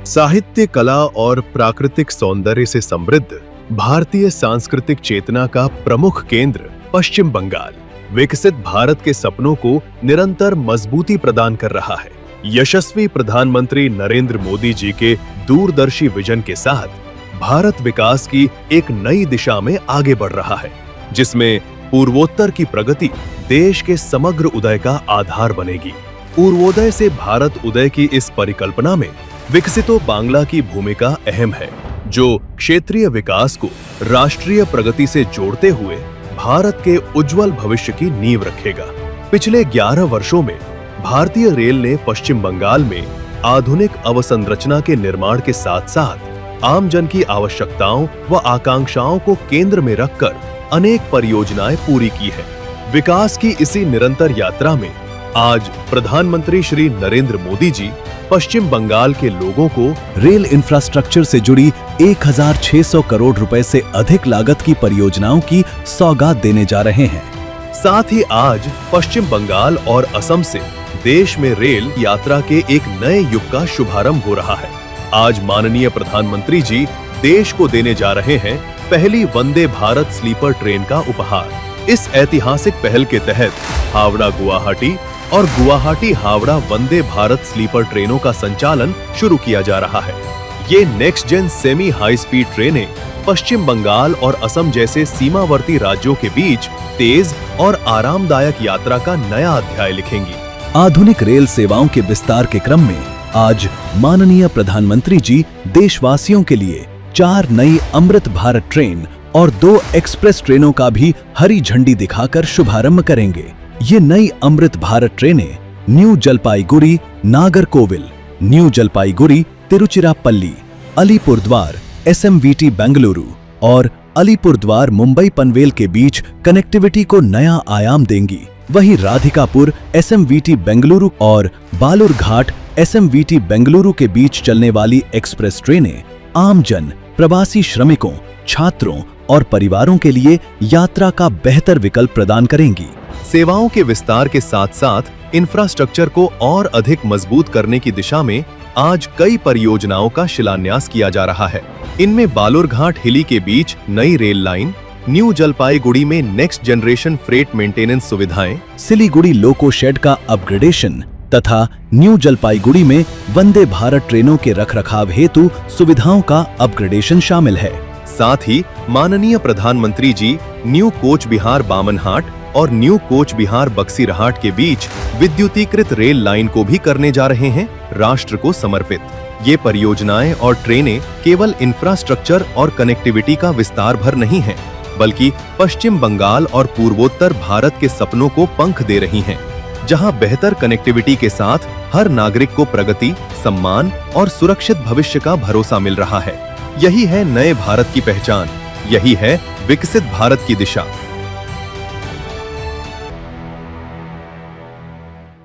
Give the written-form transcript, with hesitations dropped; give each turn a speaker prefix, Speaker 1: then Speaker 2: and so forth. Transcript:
Speaker 1: साहित्य, कला और प्राकृतिक सौंदर्य से समृद्ध भारतीय सांस्कृतिक चेतना का प्रमुख केंद्र पश्चिम बंगाल विकसित भारत के सपनों को निरंतर मजबूती प्रदान कर रहा है। यशस्वी प्रधानमंत्री नरेंद्र मोदी जी के दूरदर्शी विजन के साथ भारत विकास की एक नई दिशा में आगे बढ़ रहा है, जिसमें पूर्वोत्तर की प्रगति देश के समग्र उदय का आधार बनेगी। पूर्वोदय से भारत उदय की इस परिकल्पना में विकसितो बांग्ला की भूमिका अहम है, जो क्षेत्रीय विकास को राष्ट्रीय प्रगति से जोड़ते हुए भारत के उज्जवल भविष्य की नींव रखेगा। पिछले 11 वर्षों में भारतीय रेल ने पश्चिम बंगाल में आधुनिक अवसंरचना के निर्माण के साथ साथ आमजन की आवश्यकताओं व आकांक्षाओं को केंद्र में रखकर अनेक परियोजनाएं पूरी की है। विकास की इसी निरंतर यात्रा में आज प्रधानमंत्री श्री नरेंद्र मोदी जी पश्चिम बंगाल के लोगों को
Speaker 2: रेल इंफ्रास्ट्रक्चर से जुड़ी 1600 करोड़ रुपए से अधिक लागत की परियोजनाओं की सौगात देने जा रहे हैं।
Speaker 1: साथ ही आज पश्चिम बंगाल और असम से देश में रेल यात्रा के एक नए युग का शुभारंभ हो रहा है। आज माननीय प्रधानमंत्री जी देश को देने जा रहे हैं पहली वंदे भारत स्लीपर ट्रेन का उपहार। इस ऐतिहासिक पहल के तहत हावड़ा गुवाहाटी और गुवाहाटी हावड़ा वंदे भारत स्लीपर ट्रेनों का संचालन शुरू किया जा रहा है। ये next gen semi high speed ट्रेनें पश्चिम बंगाल और असम जैसे सीमावर्ती राज्यों के बीच तेज और आरामदायक यात्रा का नया अध्याय लिखेंगी।
Speaker 2: आधुनिक रेल सेवाओं के विस्तार के क्रम में आज माननीय प्रधानमंत्री जी देशवासियों के लिए 4 नई अमृत भारत ट्रेन और 2 एक्सप्रेस ट्रेनों का भी हरी झंडी दिखाकर शुभारंभ करेंगे। ये नई अमृत भारत ट्रेनें new Jalpaiguri Nagercoil, new Jalpaiguri Tiruchirappalli, Alipurduar SMVT Bengaluru और अलीपुरद्वार मुंबई पनवेल के बीच कनेक्टिविटी को नया आयाम देंगी। वहीं राधिकापुर SMVT बेंगलुरु और बालूरघाट SMVT बेंगलुरु के बीच चलने वाली एक्सप्रेस ट्रेनें आमजन, प्रवासी श्रमिकों, छात्रों और परिवारों के लिए यात्रा का बेहतर विकल्प प्रदान करेंगी।
Speaker 1: सेवाओं के विस्तार के साथ साथ इंफ्रास्ट्रक्चर को और अधिक मजबूत करने की दिशा में आज कई परियोजनाओं का शिलान्यास किया जा रहा है। इनमें बालूरघाट हिली के बीच नई रेल लाइन, न्यू जलपाईगुड़ी में नेक्स्ट जनरेशन फ्रेट मेंटेनेंस सुविधाएं,
Speaker 2: सिलीगुड़ी लोको शेड का अपग्रेडेशन तथा न्यू जलपाईगुड़ी में वंदे भारत ट्रेनों के रखरखाव हेतु सुविधाओं का अपग्रेडेशन शामिल है।
Speaker 1: साथ ही माननीय प्रधानमंत्री जी न्यू कोच बिहार बामनहाट और न्यू कोच बिहार बक्सीरहाट के बीच विद्युतीकृत रेल लाइन को भी करने जा रहे हैं राष्ट्र को समर्पित। ये परियोजनाएं और ट्रेनें केवल इंफ्रास्ट्रक्चर और कनेक्टिविटी का विस्तार भर नहीं हैं, बल्कि पश्चिम बंगाल और पूर्वोत्तर भारत के सपनों को पंख दे रही हैं, जहां बेहतर कनेक्टिविटी के साथ हर नागरिक को प्रगति, सम्मान और सुरक्षित भविष्य का भरोसा मिल रहा है। यही है नए भारत की पहचान, यही है विकसित भारत की दिशा।